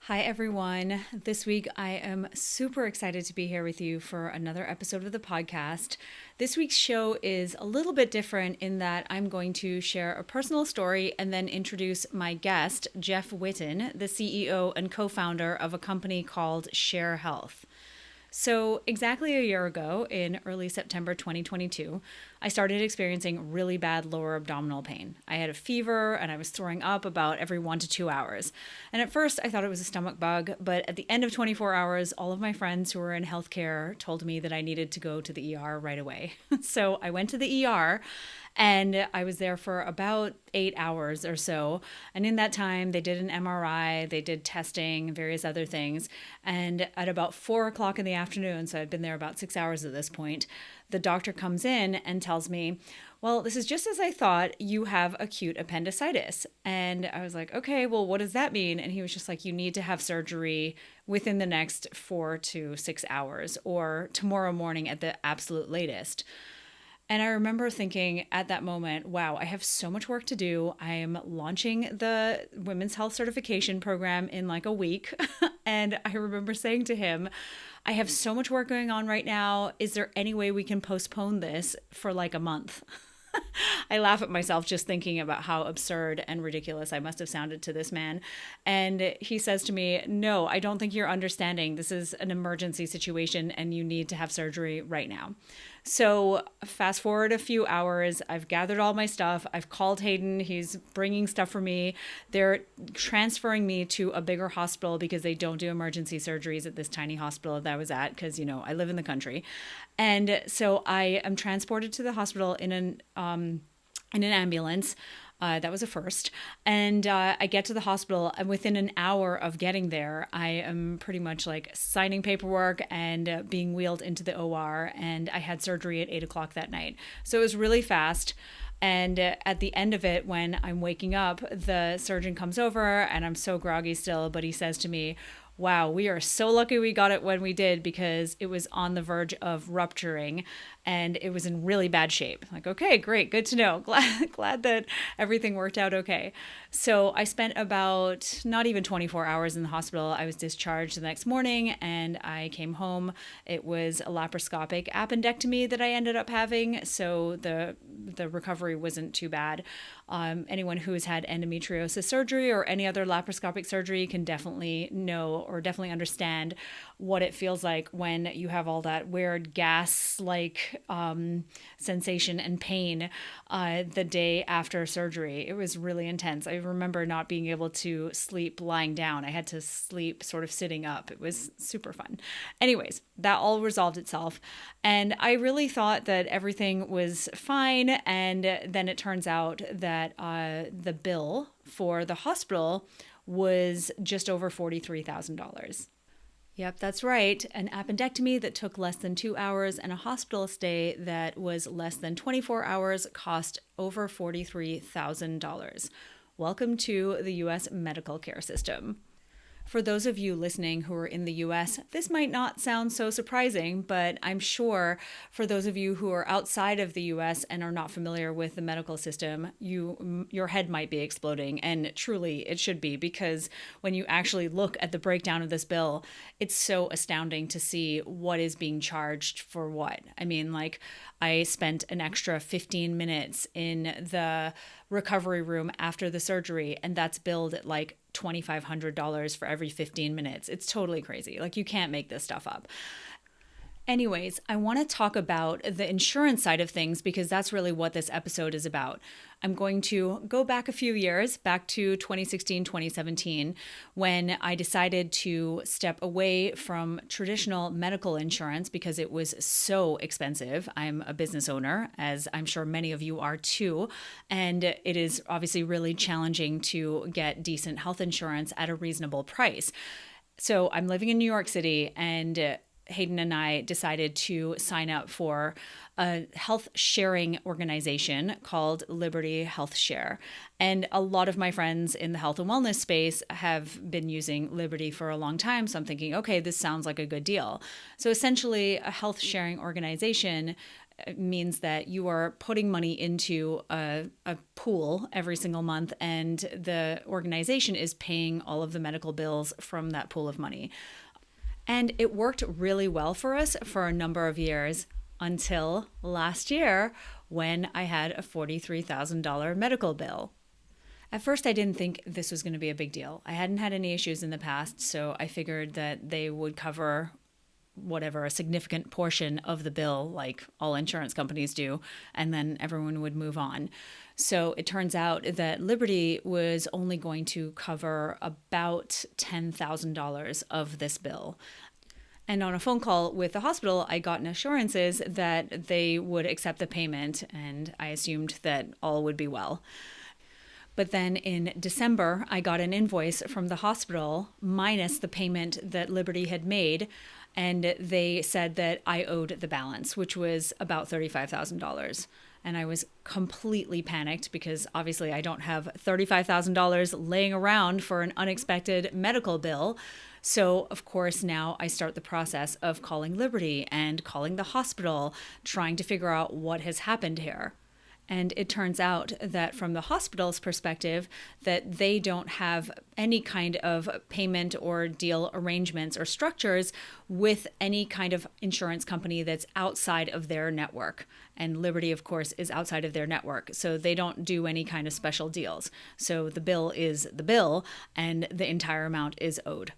Hi, everyone. This week, I am super excited to be here with you for another episode of the podcast. This week's show is a little bit different in that I'm going to share a personal story and then introduce my guest, Jeff Witten, the CEO and co founder of a company called Share Health. So, exactly a year ago, in early September 2022, I started experiencing really bad lower abdominal pain. I had a fever and I was throwing up about every 1 to 2 hours. And at first, I thought it was a stomach bug, but at the end of 24 hours, all of my friends who were in healthcare told me that I needed to go to the ER right away. So, I went to the ER and I was there for about 8 hours or so. And in that time, they did an MRI, they did testing, various other things. And at about 4 o'clock in the afternoon, so I'd been there about 6 hours at this point, the doctor comes in and tells me, well, this is just as I thought, you have acute appendicitis. And I was like, okay, well, what does that mean? And he was just like, you need to have surgery within the next 4 to 6 hours or tomorrow morning at the absolute latest. And I remember thinking at that moment, wow, I have so much work to do. I am launching the women's health certification program in like a week. And I remember saying to him, I have so much work going on right now. Is there any way we can postpone this for like a month? I laugh at myself just thinking about how absurd and ridiculous I must have sounded to this man. And he says to me, no, I don't think you're understanding. This is an emergency situation and you need to have surgery right now. So, fast forward a few hours, I've gathered all my stuff. I've called Hayden. He's bringing stuff for me. They're transferring me to a bigger hospital because they don't do emergency surgeries at this tiny hospital that I was at because, I live in the country. And so I am transported to the hospital in an ambulance. That was a first. And I get to the hospital, and within an hour of getting there, I am pretty much like signing paperwork and being wheeled into the OR. And I had surgery at 8 o'clock that night. So it was really fast. And at the end of it, when I'm waking up, the surgeon comes over, and I'm so groggy still, but he says to me, wow, we are so lucky we got it when we did because it was on the verge of rupturing and it was in really bad shape. Like, okay, great, good to know. Glad that everything worked out okay. So I spent about not even 24 hours in the hospital. I was discharged the next morning and I came home. It was a laparoscopic appendectomy that I ended up having, so the recovery wasn't too bad. Anyone who has had endometriosis surgery or any other laparoscopic surgery can definitely know or definitely understand what it feels like when you have all that weird gas like sensation and pain the day after surgery. It was really intense. I remember not being able to sleep lying down. I had to sleep sort of sitting up. It was super fun. Anyways, that all resolved itself. And I really thought that everything was fine. And then it turns out that the bill for the hospital was just over $43,000. Yep, that's right. An appendectomy that took less than 2 hours and a hospital stay that was less than 24 hours cost over $43,000. Welcome to the US medical care system. For those of you listening who are in the US, this might not sound so surprising, but I'm sure for those of you who are outside of the US and are not familiar with the medical system, your head might be exploding, and truly it should be, because when you actually look at the breakdown of this bill, it's so astounding to see what is being charged for what. I mean, like, I spent an extra 15 minutes in the recovery room after the surgery, and that's billed at like $2,500 for every 15 minutes. It's totally crazy. Like, you can't make this stuff up. Anyways, I want to talk about the insurance side of things because that's really what this episode is about. I'm going to go back a few years, back to 2016, 2017, when I decided to step away from traditional medical insurance because it was so expensive. I'm a business owner, as I'm sure many of you are too, and it is obviously really challenging to get decent health insurance at a reasonable price. So I'm living in New York City, and Hayden and I decided to sign up for a health sharing organization called Liberty Health Share. And a lot of my friends in the health and wellness space have been using Liberty for a long time. So I'm thinking, okay, this sounds like a good deal. So essentially, a health sharing organization means that you are putting money into a pool every single month, and the organization is paying all of the medical bills from that pool of money. And it worked really well for us for a number of years until last year when I had a $43,000 medical bill. At first, I didn't think this was going to be a big deal. I hadn't had any issues in the past, so I figured that they would cover whatever, a significant portion of the bill, like all insurance companies do, and then everyone would move on. So it turns out that Liberty was only going to cover about $10,000 of this bill. And on a phone call with the hospital, I got assurances that they would accept the payment, and I assumed that all would be well. But then in December, I got an invoice from the hospital minus the payment that Liberty had made, and they said that I owed the balance, which was about $35,000. And I was completely panicked because obviously I don't have $35,000 laying around for an unexpected medical bill. So, of course, now I start the process of calling Liberty and calling the hospital, trying to figure out what has happened here. And it turns out that from the hospital's perspective, that they don't have any kind of payment or deal arrangements or structures with any kind of insurance company that's outside of their network. And Liberty, of course, is outside of their network. So they don't do any kind of special deals. So the bill is the bill, and the entire amount is owed.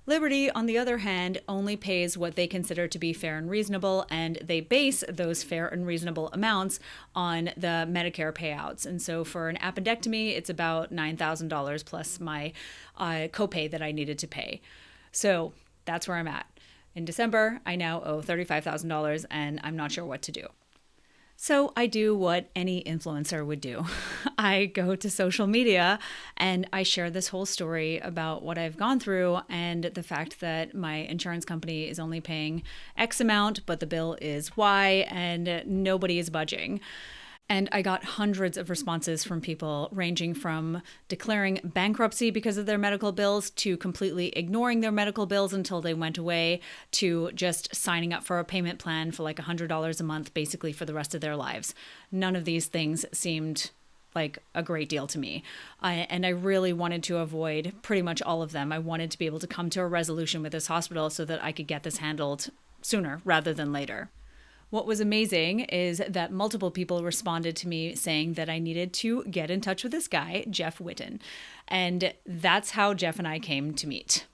Liberty, on the other hand, only pays what they consider to be fair and reasonable, and they base those fair and reasonable amounts on the Medicare payouts. And so for an appendectomy, it's about $9,000 plus my copay that I needed to pay. So that's where I'm at. In December, I now owe $35,000, and I'm not sure what to do. So I do what any influencer would do. I go to social media and I share this whole story about what I've gone through and the fact that my insurance company is only paying X amount, but the bill is Y, and nobody is budging. And I got hundreds of responses from people ranging from declaring bankruptcy because of their medical bills to completely ignoring their medical bills until they went away to just signing up for a payment plan for like $100 a month, basically for the rest of their lives. None of these things seemed like a great deal to me. And I really wanted to avoid pretty much all of them. I wanted to be able to come to a resolution with this hospital so that I could get this handled sooner rather than later. What was amazing is that multiple people responded to me saying that I needed to get in touch with this guy, Jeff Witten. And that's how Jeff and I came to meet.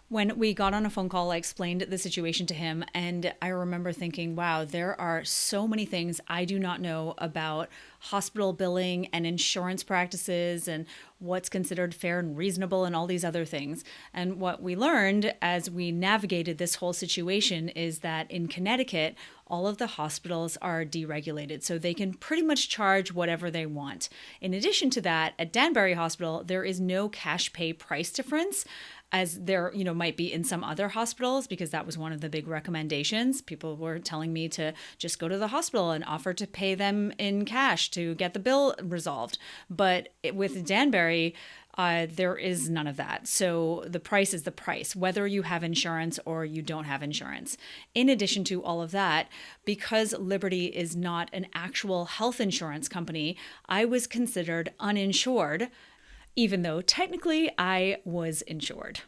When we got on a phone call, I explained the situation to him, and I remember thinking, wow, there are so many things I do not know about hospital billing and insurance practices and what's considered fair and reasonable and all these other things. And what we learned as we navigated this whole situation is that in Connecticut, all of the hospitals are deregulated, so they can pretty much charge whatever they want. In addition to that, at Danbury Hospital, there is no cash pay price difference, as there, might be in some other hospitals, because that was one of the big recommendations. People were telling me to just go to the hospital and offer to pay them in cash to get the bill resolved. But with Danbury, there is none of that. So the price is the price, whether you have insurance or you don't have insurance. In addition to all of that, because Liberty is not an actual health insurance company, I was considered uninsured, even though technically I was insured.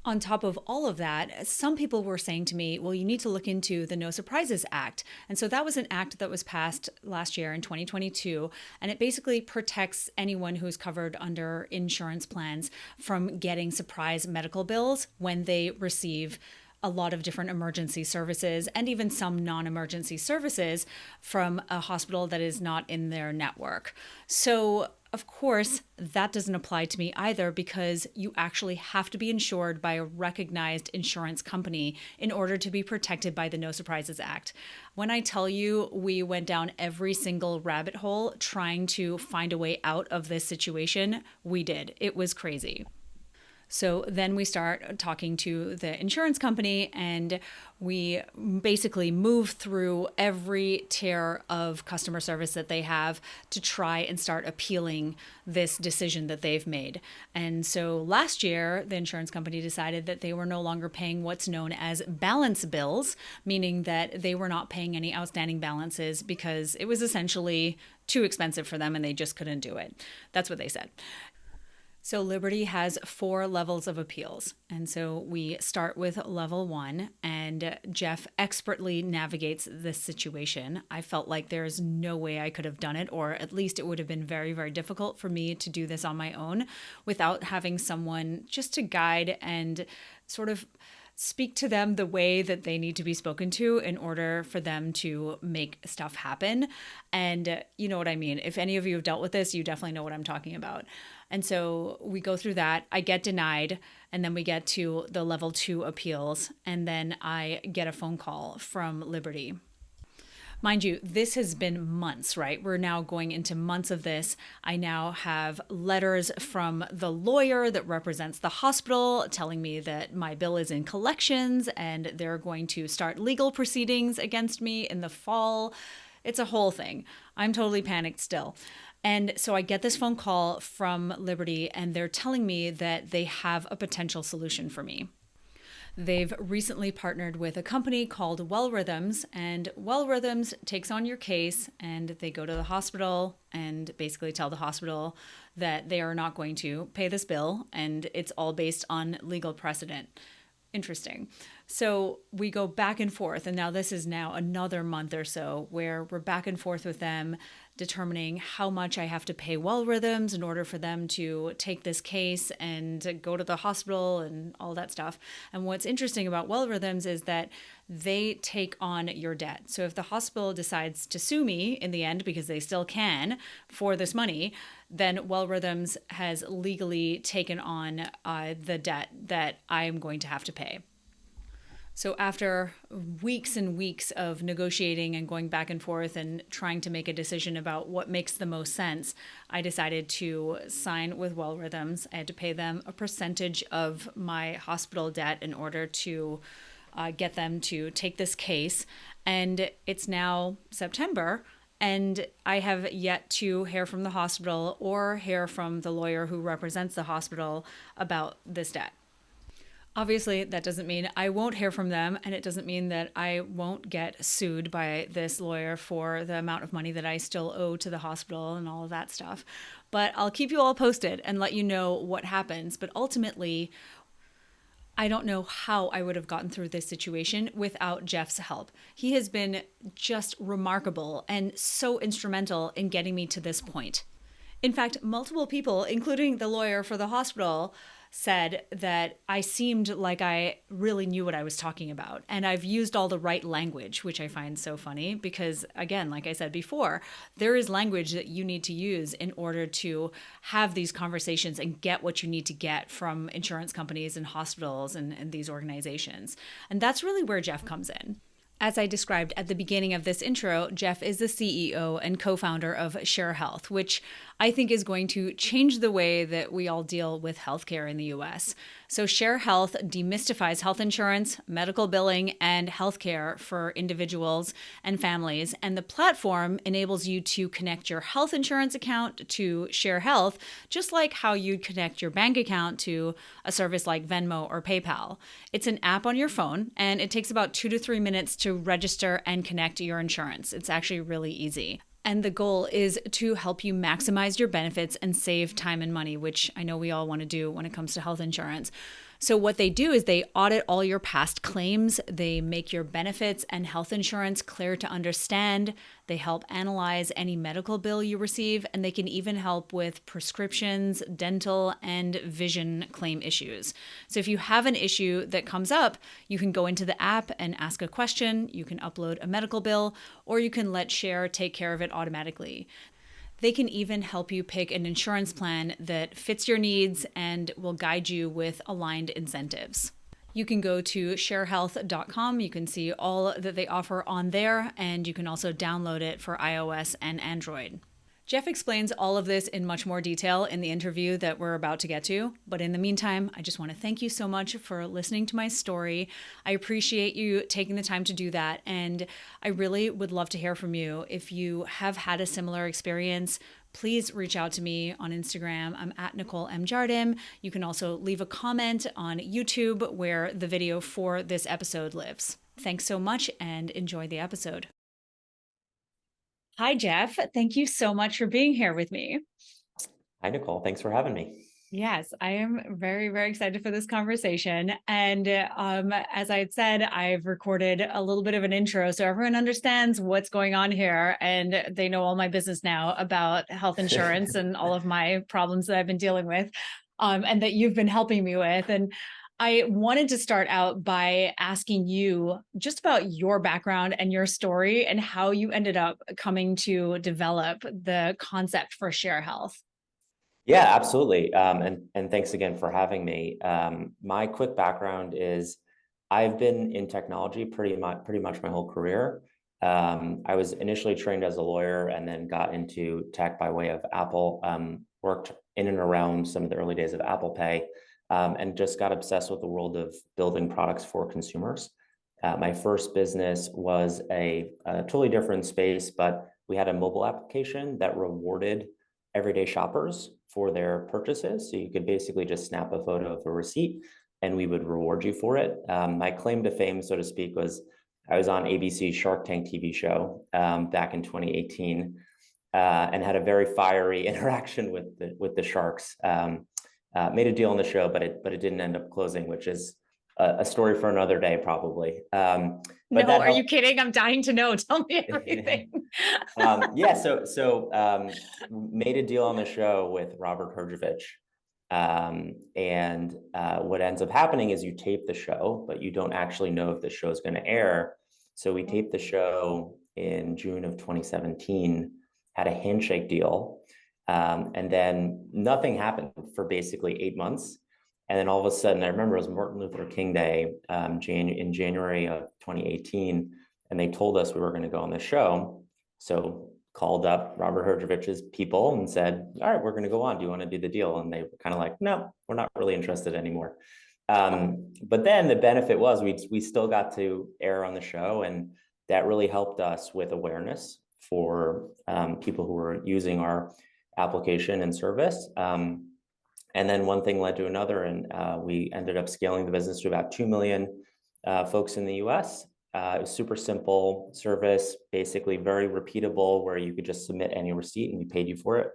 On top of all of that, some people were saying to me, well, you need to look into the No Surprises Act. And so that was an act that was passed last year in 2022, and it basically protects anyone who's covered under insurance plans from getting surprise medical bills when they receive a lot of different emergency services and even some non-emergency services from a hospital that is not in their network. So of course, that doesn't apply to me either, because you actually have to be insured by a recognized insurance company in order to be protected by the No Surprises Act. When I tell you we went down every single rabbit hole trying to find a way out of this situation, we did. It was crazy. So then we start talking to the insurance company, and we basically move through every tier of customer service that they have to try and start appealing this decision that they've made. And so last year, the insurance company decided that they were no longer paying what's known as balance bills, meaning that they were not paying any outstanding balances because it was essentially too expensive for them and they just couldn't do it. That's what they said. So Liberty has 4 levels of appeals. And so we start with level 1, and Jeff expertly navigates this situation. I felt like there's no way I could have done it, or at least it would have been very, very difficult for me to do this on my own without having someone just to guide and sort of speak to them the way that they need to be spoken to in order for them to make stuff happen. And you know what I mean. If any of you have dealt with this, you definitely know what I'm talking about. And so we go through that. I get denied, and then we get to the level 2 appeals, and then I get a phone call from Liberty. Mind you, this has been months, right? We're now going into months of this. I now have letters from the lawyer that represents the hospital telling me that my bill is in collections and they're going to start legal proceedings against me in the fall. It's a whole thing. I'm totally panicked still. And so I get this phone call from Liberty, and they're telling me that they have a potential solution for me. They've recently partnered with a company called Well Rhythms, and Well Rhythms takes on your case, and they go to the hospital and basically tell the hospital that they are not going to pay this bill, and it's all based on legal precedent. Interesting. So we go back and forth, and now this is now another month or so where we're back and forth with them, determining how much I have to pay Well Rhythms in order for them to take this case and go to the hospital and all that stuff. And what's interesting about Well Rhythms is that they take on your debt. So if the hospital decides to sue me in the end, because they still can for this money, then Well Rhythms has legally taken on the debt that I am going to have to pay. So after weeks and weeks of negotiating and going back and forth and trying to make a decision about what makes the most sense, I decided to sign with Well Rhythms. I had to pay them a percentage of my hospital debt in order to get them to take this case. And it's now September, and I have yet to hear from the hospital or hear from the lawyer who represents the hospital about this debt. Obviously, that doesn't mean I won't hear from them, and it doesn't mean that I won't get sued by this lawyer for the amount of money that I still owe to the hospital and all of that stuff. But I'll keep you all posted and let you know what happens. But ultimately, I don't know how I would have gotten through this situation without Jeff's help. He has been just remarkable and so instrumental in getting me to this point. In fact, multiple people, including the lawyer for the hospital, said that I seemed like I really knew what I was talking about. And I've used all the right language, which I find so funny because, again, like I said before, there is language that you need to use in order to have these conversations and get what you need to get from insurance companies and hospitals and these organizations. And that's really where Jeff comes in. As I described at the beginning of this intro, Jeff is the CEO and co-founder of Share Health, which I think is going to change the way that we all deal with healthcare in the US. So Share Health demystifies health insurance, medical billing, and healthcare for individuals and families. And the platform enables you to connect your health insurance account to Share Health, just like how you'd connect your bank account to a service like Venmo or PayPal. It's an app on your phone, and it takes about 2 to 3 minutes to register and connect your insurance. It's actually really easy. And the goal is to help you maximize your benefits and save time and money, which I know we all want to do when it comes to health insurance. So what they do is they audit all your past claims. They make your benefits and health insurance clear to understand. They help analyze any medical bill you receive, and they can even help with prescriptions, dental, and vision claim issues. So if you have an issue that comes up, you can go into the app and ask a question. You can upload a medical bill, or you can let Share take care of it automatically. They can even help you pick an insurance plan that fits your needs and will guide you with aligned incentives. You can go to sharehealth.com. You can see all that they offer on there, and you can also download it for iOS and Android. Jeff explains all of this in much more detail in the interview that we're about to get to. But in the meantime, I just want to thank you so much for listening to my story. I appreciate you taking the time to do that. And I really would love to hear from you. If you have had a similar experience, please reach out to me on Instagram. I'm at Nicole M. Jardim. You can also leave a comment on YouTube where the video for this episode lives. Thanks so much and enjoy the episode. Hi, Jeff. Thank you so much for being here with me. Hi, Nicole. Thanks for having me. Yes, I am very, very excited for this conversation. And as I had said, I've recorded a little bit of an intro so everyone understands what's going on here. And they know all my business now about health insurance and all of my problems that I've been dealing with and that you've been helping me with. And I wanted to start out by asking you just about your background and your story and how you ended up coming to develop the concept for Share Health. Yeah, absolutely. And thanks again for having me. My quick background is I've been in technology pretty much my whole career. I was initially trained as a lawyer and then got into tech by way of Apple. Worked in and around some of the early days of Apple Pay, and just got obsessed with the world of building products for consumers. My first business was a totally different space, but we had a mobile application that rewarded everyday shoppers for their purchases. So you could basically just snap a photo of a receipt and we would reward you for it. My claim to fame, so to speak, was I was on ABC's Shark Tank TV show back in 2018 and had a very fiery interaction with the sharks. Made a deal on the show, but it didn't end up closing, which is a story for another day, probably. No, are you kidding? I'm dying to know. Tell me everything. Yeah, so made a deal on the show with Robert Herjavec. And what ends up happening is you tape the show, but you don't actually know if the show is going to air. So we taped the show in June of 2017, had a handshake deal, and then nothing happened for basically 8 months. And then all of a sudden, I remember it was Martin Luther King Day in January of 2018, and they told us we were going to go on the show. So called up Robert Herjavec's people and said, all right, we're going to go on. Do you want to do the deal? And they were kind of like, no, we're not really interested anymore. But then the benefit was we still got to air on the show, and that really helped us with awareness for people who were using our application and service. And then one thing led to another, and we ended up scaling the business to about 2 million folks in the US. It was super simple service, basically very repeatable, where you could just submit any receipt and we paid you for it.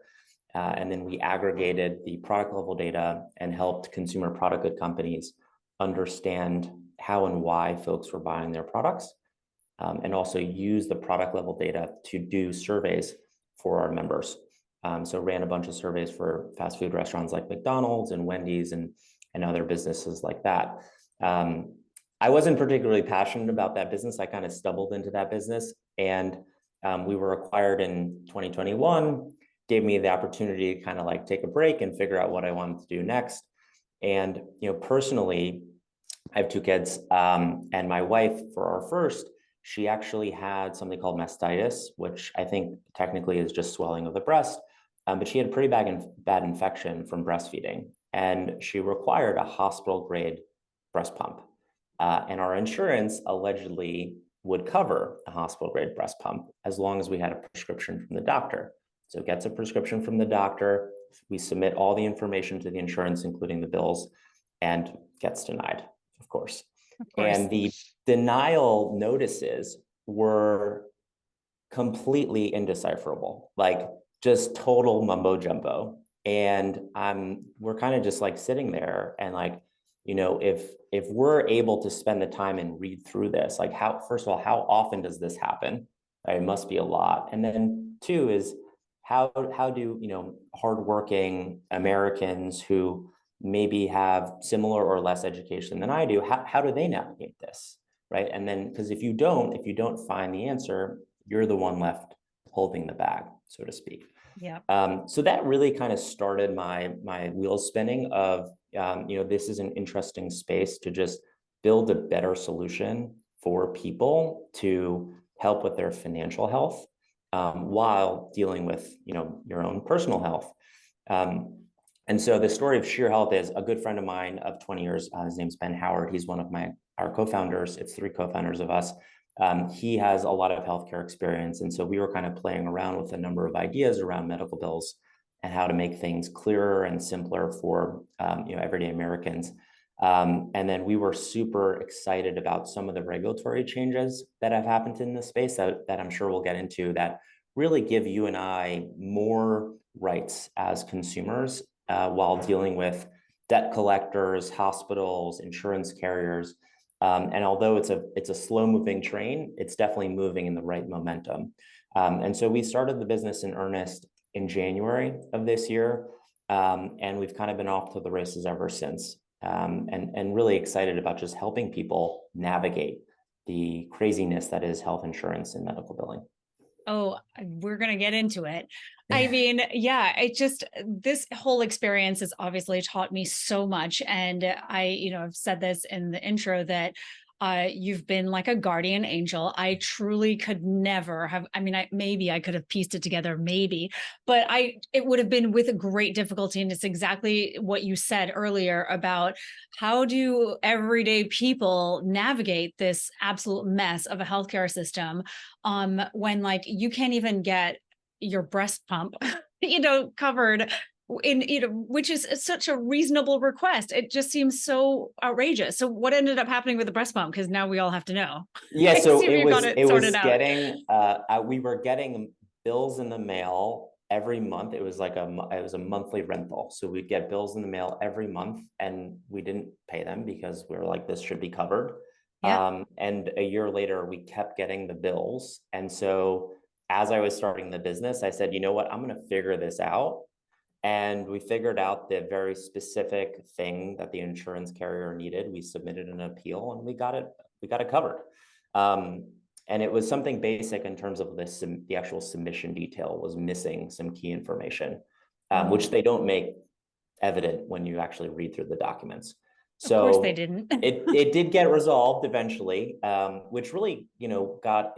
And then we aggregated the product level data and helped consumer product good companies understand how and why folks were buying their products, and also use the product level data to do surveys for our members. So ran a bunch of surveys for fast food restaurants like McDonald's and Wendy's and other businesses like that. I wasn't particularly passionate about that business. I kind of stumbled into that business, and we were acquired in 2021, gave me the opportunity to kind of like take a break and figure out what I wanted to do next. And, personally, I have 2 kids, and my wife, for our first, she actually had something called mastitis, which I think technically is just swelling of the breast. But she had a pretty bad infection from breastfeeding, and she required a hospital grade breast pump. And our insurance allegedly would cover a hospital grade breast pump as long as we had a prescription from the doctor. So gets a prescription from the doctor, we submit all the information to the insurance, including the bills, and gets denied, of course. And the denial notices were completely indecipherable, like just total mumbo jumbo. And we're kind of just like sitting there and like, if we're able to spend the time and read through this, like first of all, how often does this happen? It must be a lot. And then 2 is how do, hardworking Americans who maybe have similar or less education than I do, how do they navigate this? Right. And then, because if you don't find the answer, you're the one left holding the bag, so to speak. Yeah. So that really kind of started my wheels spinning of, this is an interesting space to just build a better solution for people to help with their financial health. while dealing with, your own personal health. And so the story of Sheer Health is a good friend of mine of 20 years. His name's Ben Howard. He's one of our co-founders. It's three co-founders of us. He has a lot of healthcare experience. And so we were kind of playing around with a number of ideas around medical bills and how to make things clearer and simpler for everyday Americans. And then we were super excited about some of the regulatory changes that have happened in this space that I'm sure we'll get into, that really give you and I more rights as consumers while dealing with debt collectors, hospitals, insurance carriers. And although it's a slow moving train, it's definitely moving in the right momentum. And so we started the business in earnest in January of this year. And we've kind of been off to the races ever since. And really excited about just helping people navigate the craziness that is health insurance and medical billing. Oh, we're going to get into it. I mean, yeah, this whole experience has obviously taught me so much. And I've said this in the intro that you've been like a guardian angel. I truly could never have, maybe I could have pieced it together, maybe, but it would have been with a great difficulty. And it's exactly what you said earlier about how do everyday people navigate this absolute mess of a healthcare system when like you can't even get your breast pump, covered which is such a reasonable request. It just seems so outrageous. So what ended up happening with the breast pump? Because now we all have to know. Yeah, so it was getting we were getting bills in the mail every month. It was a monthly rental. So we'd get bills in the mail every month and we didn't pay them because we were like, this should be covered. Yeah. And a year later, we kept getting the bills. And so as I was starting the business, I said, you know what, I'm going to figure this out. And we figured out the very specific thing that the insurance carrier needed. We submitted an appeal and we got it covered. And it was something basic in terms of the actual submission detail was missing some key information, which they don't make evident when you actually read through the documents. So of course they didn't. it did get resolved eventually, which really, got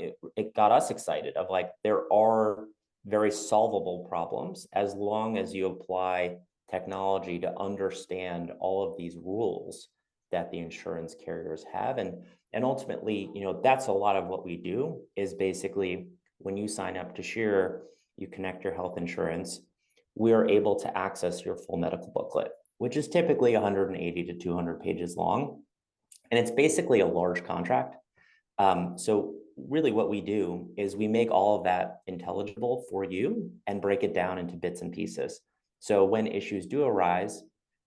us excited of like, there are very solvable problems as long as you apply technology to understand all of these rules that the insurance carriers have. And ultimately, that's a lot of what we do is basically when you sign up to Sheer, you connect your health insurance, we are able to access your full medical booklet, which is typically 180 to 200 pages long. And it's basically a large contract. So really what we do is we make all of that intelligible for you and break it down into bits and pieces. So when issues do arise,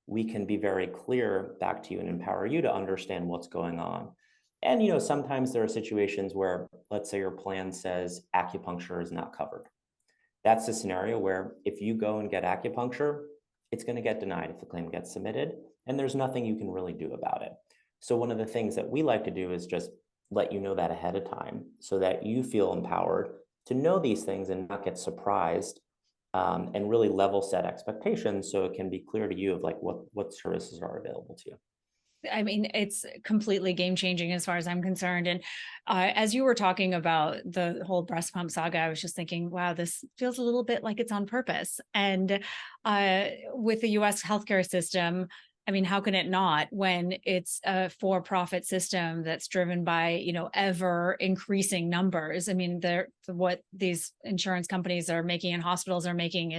we can be very clear back to you and empower you to understand what's going on. And sometimes there are situations where, let's say your plan says acupuncture is not covered. That's a scenario where if you go and get acupuncture, it's going to get denied if the claim gets submitted, and there's nothing you can really do about it. So one of the things that we like to do is just let you know that ahead of time so that you feel empowered to know these things and not get surprised, and really level set expectations so it can be clear to you of like what services are available to you. I mean, it's completely game changing as far as I'm concerned. And as you were talking about the whole breast pump saga, I was just thinking, wow, this feels a little bit like it's on purpose. And with the US healthcare system, I mean, how can it not when it's a for-profit system that's driven by, ever increasing numbers? I mean, what these insurance companies are making and hospitals are making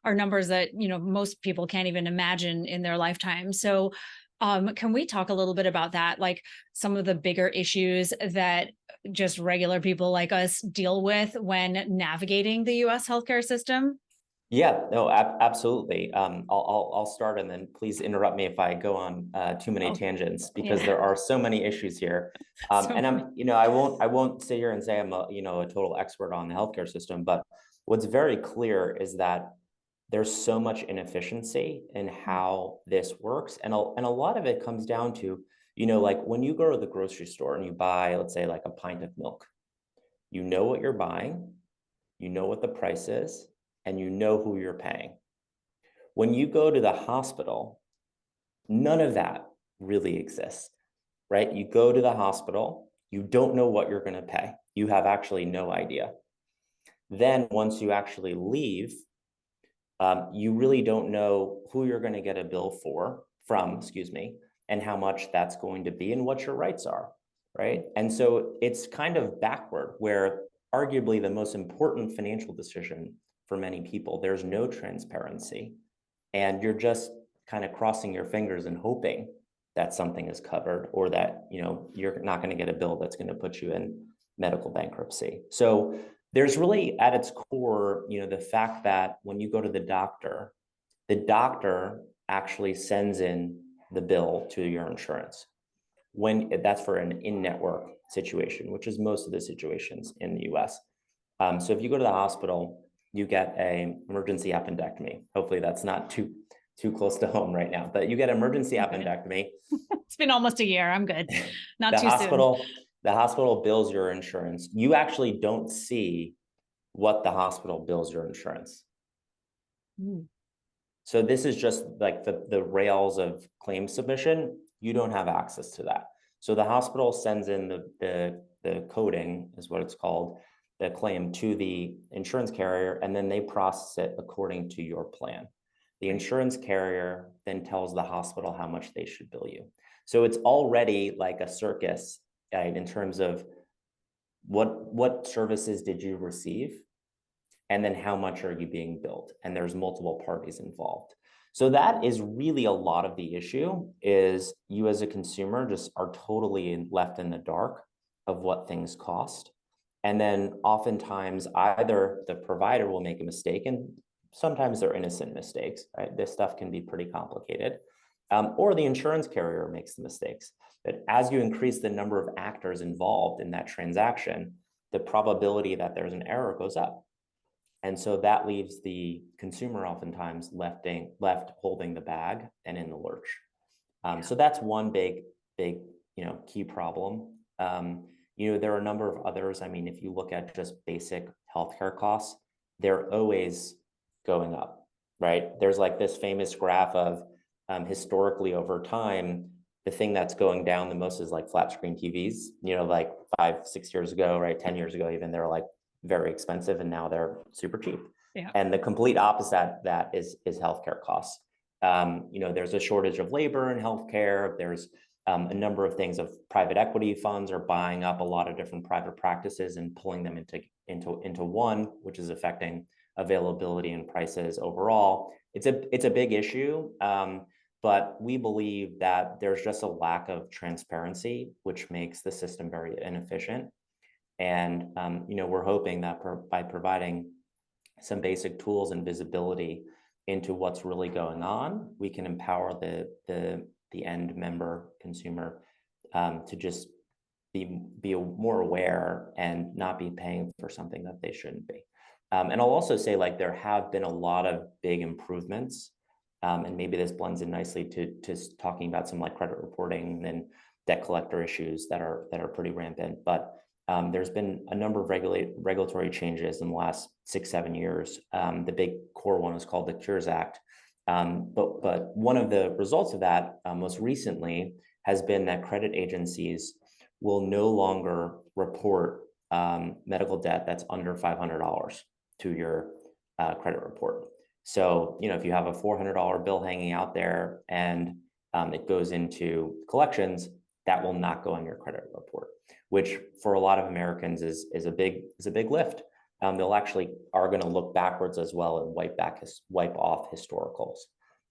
are numbers that, most people can't even imagine in their lifetime. So can we talk a little bit about that? Like some of the bigger issues that just regular people like us deal with when navigating the US healthcare system? Yeah, no, absolutely. I'll start and then please interrupt me if I go on too many tangents because there are so many issues here. And I won't sit here and say I'm a total expert on the healthcare system, but what's very clear is that there's so much inefficiency in how this works. And a lot of it comes down to, like when you go to the grocery store and you buy, let's say like a pint of milk, you know what you're buying, you know what the price is, and you know who you're paying. When you go to the hospital, none of that really exists, right? You go to the hospital, you don't know what you're going to pay. You have actually no idea. Then once you actually leave, you really don't know who you're going to get a bill from, excuse me, and how much that's going to be and what your rights are, right? And so it's kind of backward, where arguably the most important financial decision for many people, there's no transparency, and you're just kind of crossing your fingers and hoping that something is covered, or that you're not going to get a bill that's going to put you in medical bankruptcy. So there's really at its core, the fact that when you go to the doctor actually sends in the bill to your insurance, when that's for an in-network situation, which is most of the situations in the US. So if you go to the hospital, you get an emergency appendectomy. Hopefully that's not too close to home right now, but you get emergency appendectomy. It's been almost a year. I'm good. Not the too hospital, soon. The hospital bills your insurance. You actually don't see what the hospital bills your insurance. Ooh. So this is just like the rails of claim submission. You don't have access to that. So the hospital sends in the coding, is what it's called, the claim to the insurance carrier, and then they process it according to your plan. The insurance carrier then tells the hospital how much they should bill you. So it's already like a circus, right, in terms of what services did you receive, and then how much are you being billed, and there's multiple parties involved. So that is really a lot of the issue, is you as a consumer just are totally left in the dark of what things cost. And then oftentimes either the provider will make a mistake, and sometimes they're innocent mistakes, right? This stuff can be pretty complicated, or the insurance carrier makes the mistakes. But as you increase the number of actors involved in that transaction, the probability that there's an error goes up. And so that leaves the consumer oftentimes left holding the bag and in the lurch. So that's one big, key problem. There are a number of others. I mean, if you look at just basic healthcare costs, they're always going up, right? There's like this famous graph of historically over time, the thing that's going down the most is like flat screen TVs, like 5-6 years ago, right? 10 years ago, even, they're like very expensive, and now they're super cheap. Yeah. And the complete opposite that is healthcare costs. There's a shortage of labor in healthcare. There's a number of things of private equity funds are buying up a lot of different private practices and pulling them into one, which is affecting availability and prices overall. It's a big issue, but we believe that there's just a lack of transparency, which makes the system very inefficient. And we're hoping that by providing some basic tools and visibility into what's really going on, we can empower the end member consumer to just be more aware and not be paying for something that they shouldn't be. And I'll also say, like, there have been a lot of big improvements, and maybe this blends in nicely to talking about some like credit reporting and debt collector issues that are pretty rampant. But there's been a number of regulatory changes in the last 6-7 years. The big core one is called the Cures Act. But one of the results of that most recently has been that credit agencies will no longer report medical debt that's under $500 to your credit report. So, if you have a $400 bill hanging out there and it goes into collections, that will not go on your credit report, which for a lot of Americans is a big lift. They'll actually are going to look backwards as well and wipe off historicals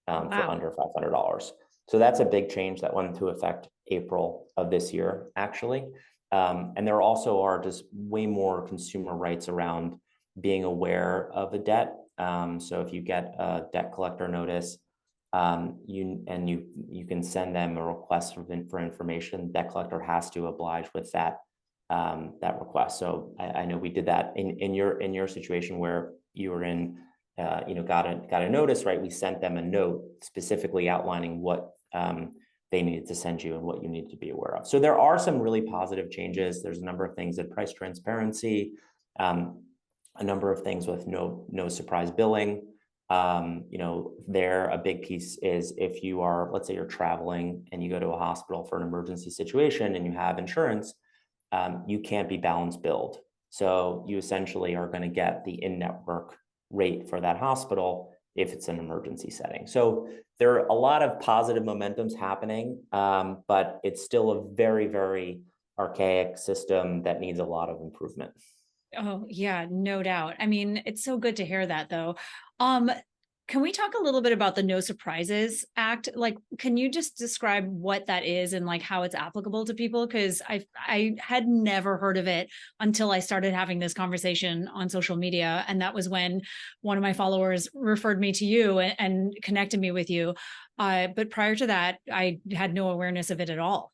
for under $500. So that's a big change that went into effect April of this year, actually. And there also are just way more consumer rights around being aware of a debt. So if you get a debt collector notice, you can send them a request for information. Debt collector has to oblige with that request. So I know we did that in your situation where you were in, got a notice, right? We sent them a note specifically outlining what they needed to send you and what you need to be aware of. So there are some really positive changes. There's a number of things in price transparency, a number of things with no surprise billing. There a big piece is if you are, let's say you're traveling and you go to a hospital for an emergency situation and you have insurance, you can't be balance billed So you essentially are going to get the in-network rate for that hospital if it's an emergency setting. So there are a lot of positive momentums happening, but it's still a very, very archaic system that needs a lot of improvement. Oh, yeah, no doubt. I mean, it's so good to hear that though. Um, can we talk a little bit about the No Surprises Act? Like, can you just describe what that is and like how it's applicable to people? Because I had never heard of it until I started having this conversation on social media. And that was when one of my followers referred me to you and connected me with you. But prior to that, I had no awareness of it at all.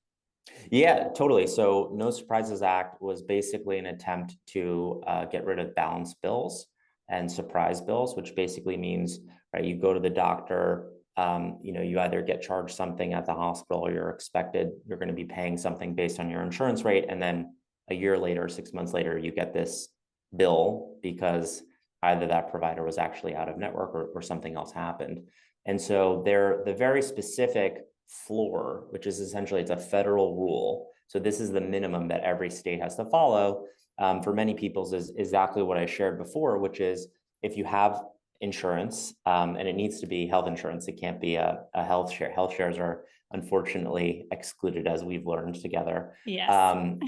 Yeah, totally. So No Surprises Act was basically an attempt to get rid of balance bills and surprise bills, which basically means, right, you go to the doctor, you either get charged something at the hospital or you're going to be paying something based on your insurance rate. And then a year later, 6 months later, you get this bill because either that provider was actually out of network or something else happened. And so they're the very specific floor, which is essentially it's a federal rule. So this is the minimum that every state has to follow. For many people's is exactly what I shared before, which is if you have insurance, and it needs to be health insurance, it can't be a health share. Health shares are unfortunately excluded, as we've learned together. Yes.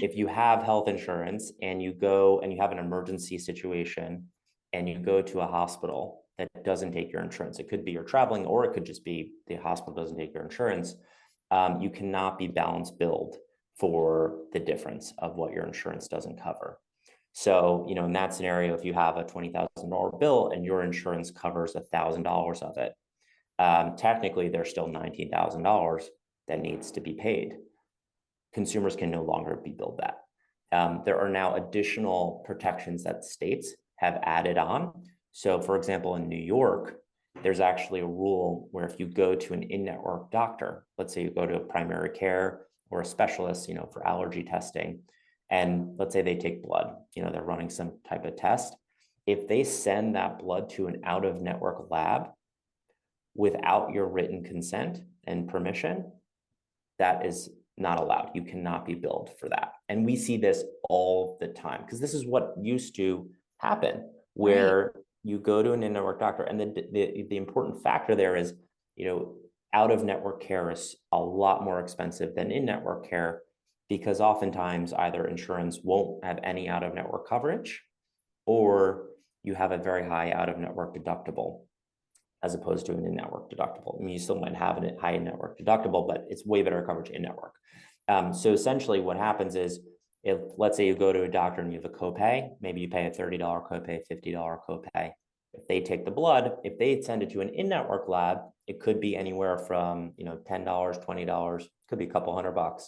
If you have health insurance and you go and you have an emergency situation and you go to a hospital that doesn't take your insurance, it could be you're traveling or it could just be the hospital doesn't take your insurance, you cannot be balance billed for the difference of what your insurance doesn't cover. So, in that scenario, if you have a $20,000 bill and your insurance covers $1,000 of it, technically there's still $19,000 that needs to be paid. Consumers can no longer be billed that. There are now additional protections that states have added on. So, for example, in New York, there's actually a rule where if you go to an in-network doctor, let's say you go to a primary care or a specialist, for allergy testing, and let's say they take blood, they're running some type of test. If they send that blood to an out-of-network lab without your written consent and permission, that is not allowed. You cannot be billed for that. And we see this all the time because this is what used to happen, Right. where you go to an in-network doctor, and the important factor there is, out-of-network care is a lot more expensive than in-network care because oftentimes either insurance won't have any out-of-network coverage or you have a very high out-of-network deductible as opposed to an in-network deductible. I mean, you still might have a high network deductible, but it's way better coverage in-network. So essentially what happens is, if let's say you go to a doctor and you have a copay, maybe you pay a $30 copay, $50 copay. If they take the blood, if they send it to an in-network lab, it could be anywhere from $10, $20, could be a couple $100.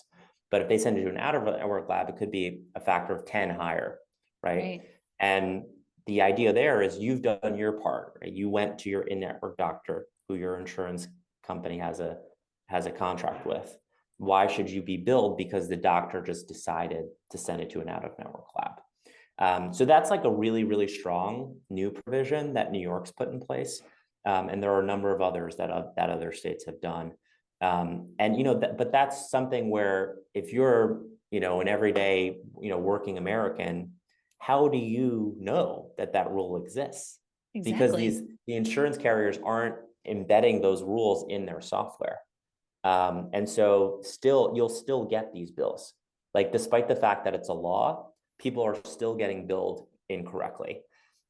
But if they send it to an out-of-network lab, it could be a factor of 10 higher, right? Right. And the idea there is you've done your part, right? You went to your in-network doctor who your insurance company has a contract with. Why should you be billed because the doctor just decided to send it to an out-of-network lab? So that's like a really, really strong new provision that New York's put in place. And there are a number of others that other states have done. But that's something where if you're, an everyday, working American, how do you know that rule exists? Because Exactly. the insurance carriers aren't embedding those rules in their software. And so you'll still get these bills. Like, despite the fact that it's a law, people are still getting billed incorrectly.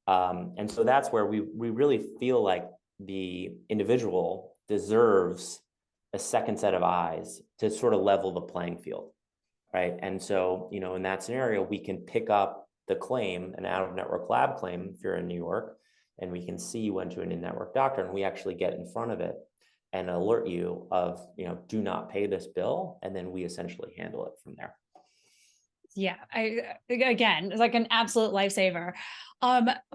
And so that's where we really feel like the individual deserves a second set of eyes to sort of level the playing field, right? And so, in that scenario, we can pick up the claim, an out-of-network lab claim, if you're in New York, and we can see you went to an in-network doctor, and we actually get in front of it and alert you of, do not pay this bill, and then we essentially handle it from there. Yeah, again, it's like an absolute lifesaver.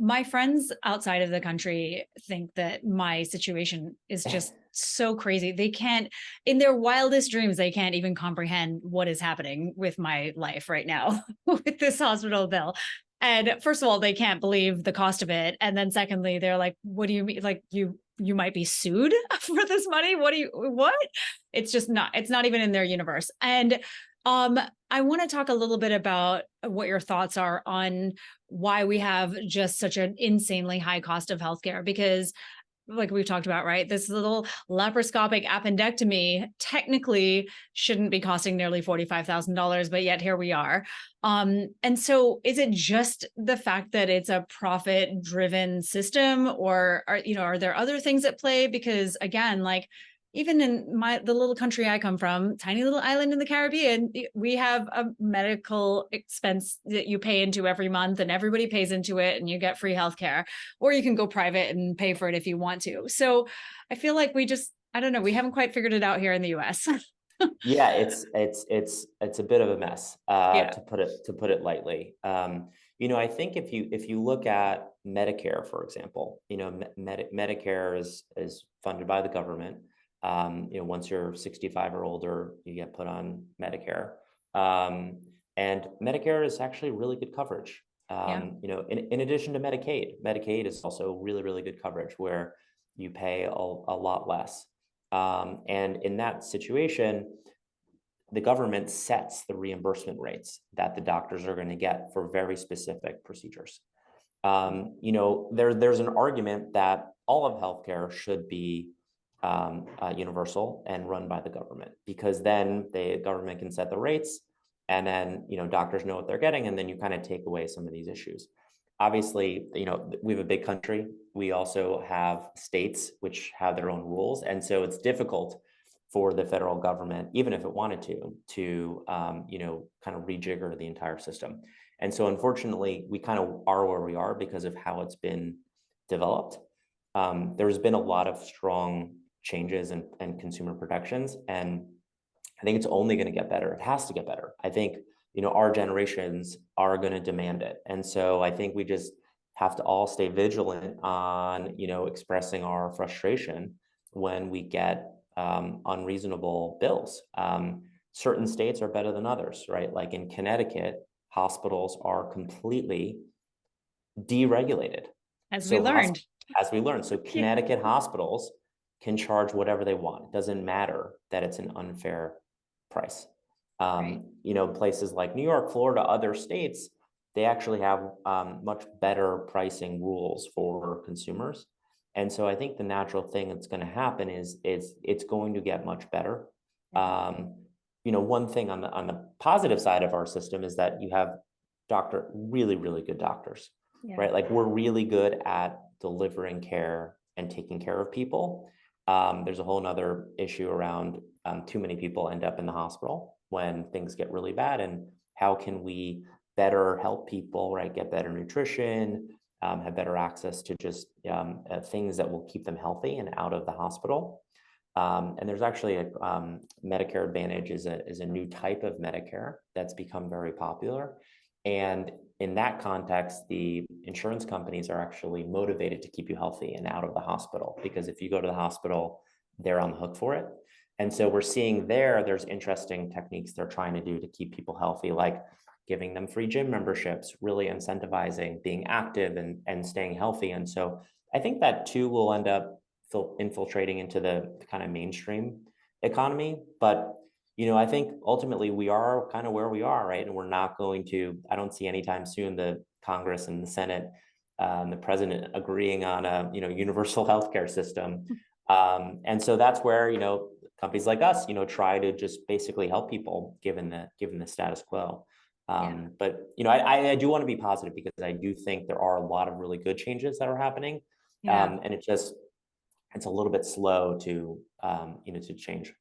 My friends outside of the country think that my situation is just so crazy. They can't, in their wildest dreams, they can't even comprehend what is happening with my life right now with this hospital bill. And first of all, they can't believe the cost of it. And then secondly, they're like, what do you mean? Like you might be sued for this money? What? It's just not, it's not even in their universe. And Um, I want to talk a little bit about what your thoughts are on why we have just such an insanely high cost of healthcare because like we've talked about, right? This little laparoscopic appendectomy technically shouldn't be costing nearly $45,000, but yet here we are. And so is it just the fact that it's a profit driven system or are there other things at play? Because again, like even in the little country I come from, tiny little island in the Caribbean, we have a medical expense that you pay into every month and everybody pays into it and you get free healthcare, or you can go private and pay for it if you want to. So I feel like I don't know, we haven't quite figured it out here in the US. Yeah, it's a bit of a mess, Yeah. to put it lightly. I think if you look at Medicare, for example, Medicare is funded by the government. Once you're 65 or older, you get put on Medicare, and Medicare is actually really good coverage. Yeah. In addition to Medicaid is also really really good coverage where you pay a lot less. And in that situation, the government sets the reimbursement rates that the doctors are going to get for very specific procedures. There's an argument that all of healthcare should be universal and run by the government because then the government can set the rates, and then doctors know what they're getting, and then you kind of take away some of these issues. Obviously, we have a big country. We also have states which have their own rules, and so it's difficult for the federal government, even if it wanted to kind of rejigger the entire system. And so, unfortunately, we kind of are where we are because of how it's been developed. There's been a lot of strong changes and consumer protections, and I think it's only going to get better. It has to get better. I think our generations are going to demand it, and so I think we just have to all stay vigilant on expressing our frustration when we get unreasonable bills. Certain states are better than others, right? Like in Connecticut, hospitals are completely deregulated. As we So learned. as we learned, so Connecticut hospitals can charge whatever they want. It doesn't matter that it's an unfair price. Right. Places like New York, Florida, other states, they actually have much better pricing rules for consumers. And so I think the natural thing that's going to happen is it's going to get much better. One thing on the positive side of our system is that you have really, really good doctors, right? Like we're really good at delivering care and taking care of people. There's a whole nother issue around too many people end up in the hospital when things get really bad, and how can we better help people, right? Get better nutrition, have better access to just things that will keep them healthy and out of the hospital. And there's actually a Medicare Advantage is a new type of Medicare that's become very popular. And in that context, the insurance companies are actually motivated to keep you healthy and out of the hospital, because if you go to the hospital, they're on the hook for it. And so we're seeing there's interesting techniques they're trying to do to keep people healthy, like giving them free gym memberships, really incentivizing being active and staying healthy. And so I think that too will end up infiltrating into the kind of mainstream economy. But I think ultimately we are kind of where we are, right? And we're not going to, I don't see anytime soon the Congress and the Senate, the president agreeing on a, universal healthcare system. And so that's where, companies like us, try to just basically help people given the status quo. But, I do want to be positive because I do think there are a lot of really good changes that are happening. And it's a little bit slow to, to change.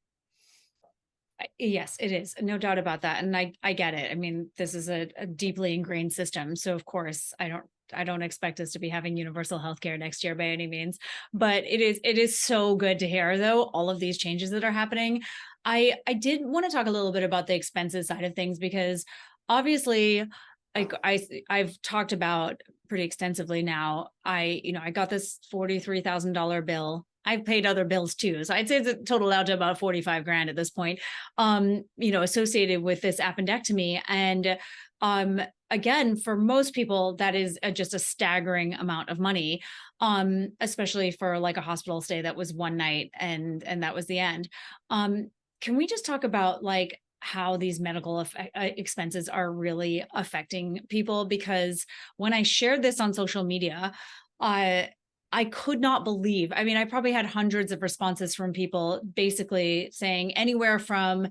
Yes, it is. No doubt about that. And I get it. I mean, this is a deeply ingrained system. So of course I don't expect us to be having universal healthcare next year by any means. But it is so good to hear though, all of these changes that are happening. I did want to talk a little bit about the expenses side of things because obviously like I've talked about pretty extensively now. I got this $43,000 bill. I've paid other bills too. So I'd say it's totaled out to about 45 grand at this point, associated with this appendectomy. And again, for most people, that is just a staggering amount of money, especially for like a hospital stay that was one night and that was the end. Can we just talk about like how these medical expenses are really affecting people, because when I shared this on social media, I could not believe. I mean, I probably had hundreds of responses from people basically saying anywhere from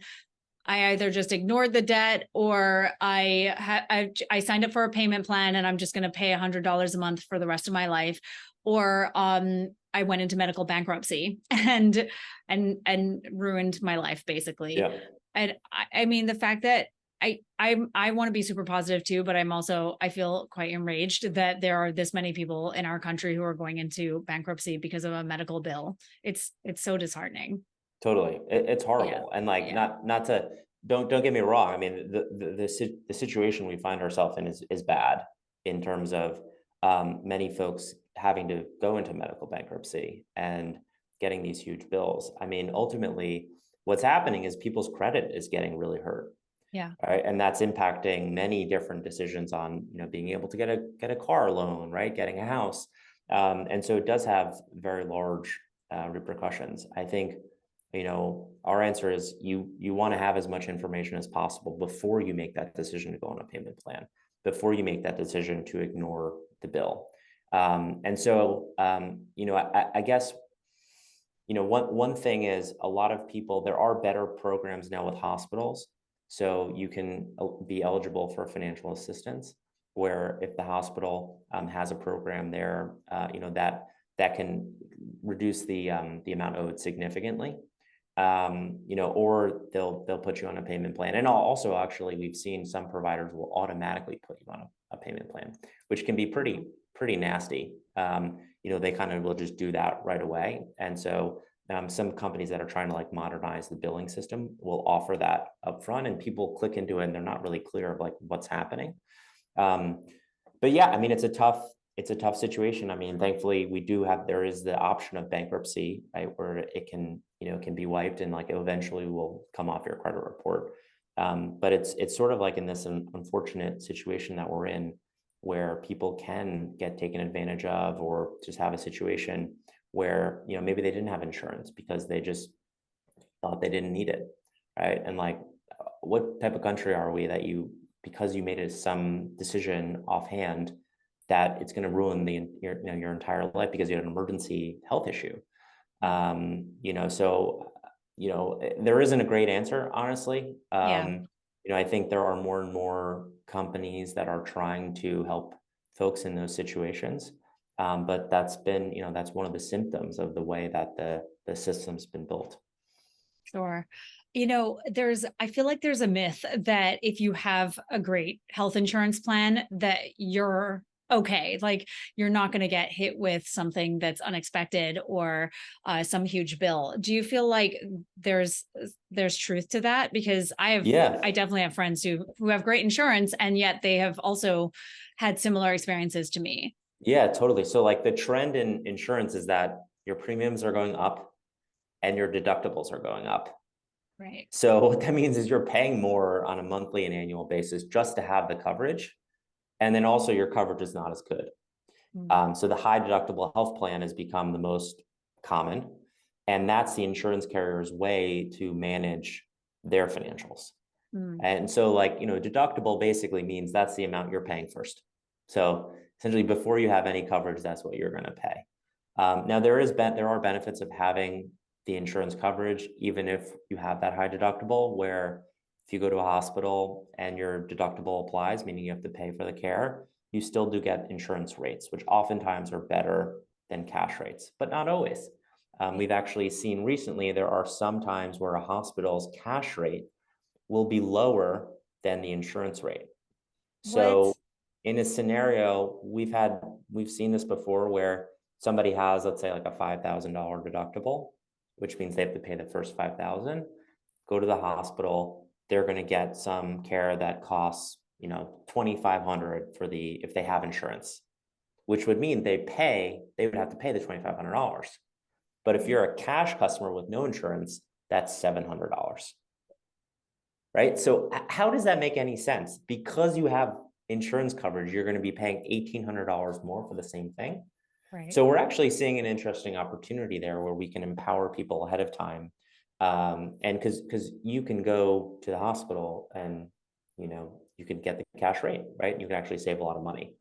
I either just ignored the debt, or I signed up for a payment plan and I'm just going to pay $100 a month for the rest of my life, or I went into medical bankruptcy and ruined my life basically. Yeah. And I mean, the fact that I want to be super positive too, but I feel quite enraged that there are this many people in our country who are going into bankruptcy because of a medical bill. It's so disheartening. Totally. It's Yeah. horrible. And like, Yeah. not to, don't get me wrong. I mean, the situation we find ourselves in is bad in terms of many folks having to go into medical bankruptcy and getting these huge bills. I mean, ultimately, what's happening is people's credit is getting really hurt, Yeah. right? And that's impacting many different decisions on, being able to get a car loan, right? Getting a house. And so it does have very large repercussions. I think, our answer is you want to have as much information as possible before you make that decision to go on a payment plan, before you make that decision to ignore the bill. And so, I guess, one thing is a lot of people, there are better programs now with hospitals. So you can be eligible for financial assistance, where if the hospital has a program there, that can reduce the amount owed significantly. Or they'll put you on a payment plan. And also, actually, we've seen some providers will automatically put you on a payment plan, which can be pretty nasty. They kind of will just do that right away. And so some companies that are trying to like modernize the billing system will offer that upfront, and people click into it and they're not really clear of like what's happening. But yeah, I mean, it's a tough situation. I mean, thankfully there is the option of bankruptcy, right? Where it can be wiped and like eventually will come off your credit report. But it's sort of like in this unfortunate situation that we're in, where people can get taken advantage of, or just have a situation where, maybe they didn't have insurance because they just thought they didn't need it. Right. And like, what type of country are we that because you made some decision offhand, that it's going to ruin your entire life because you had an emergency health issue. So, there isn't a great answer, honestly. Yeah. I think there are more and more companies that are trying to help folks in those situations. But that's one of the symptoms of the way that the system's been built. Sure. I feel like there's a myth that if you have a great health insurance plan, that you're okay. Like you're not going to get hit with something that's unexpected, or some huge bill. Do you feel like there's truth to that? Because Yeah. I definitely have friends who have great insurance, and yet they have also had similar experiences to me. Yeah, totally. So like the trend in insurance is that your premiums are going up and your deductibles are going up. Right. So what that means is you're paying more on a monthly and annual basis just to have the coverage. And then also your coverage is not as good. So the high deductible health plan has become the most common. And that's the insurance carrier's way to manage their financials. And so like, deductible basically means that's the amount you're paying first. So essentially before you have any coverage, that's what you're going to pay. Now there are benefits of having the insurance coverage, even if you have that high deductible, where if you go to a hospital and your deductible applies, meaning you have to pay for the care, you still do get insurance rates, which oftentimes are better than cash rates, but not always. We've actually seen recently, there are some times where a hospital's cash rate will be lower than the insurance rate. So What? in a scenario, we've seen this before, where somebody has, let's say like a $5,000 deductible, which means they have to pay the first $5,000, go to the hospital, they're going to get some care that costs, $2,500 if they have insurance, which would mean they would have to pay the $2,500. But if you're a cash customer with no insurance, that's $700. Right? So how does that make any sense? Because you have insurance coverage, you're going to be paying $1,800 more for the same thing. Right. So we're actually seeing an interesting opportunity there, where we can empower people ahead of time And because you can go to the hospital and, you could get the cash rate, right? You can actually save a lot of money.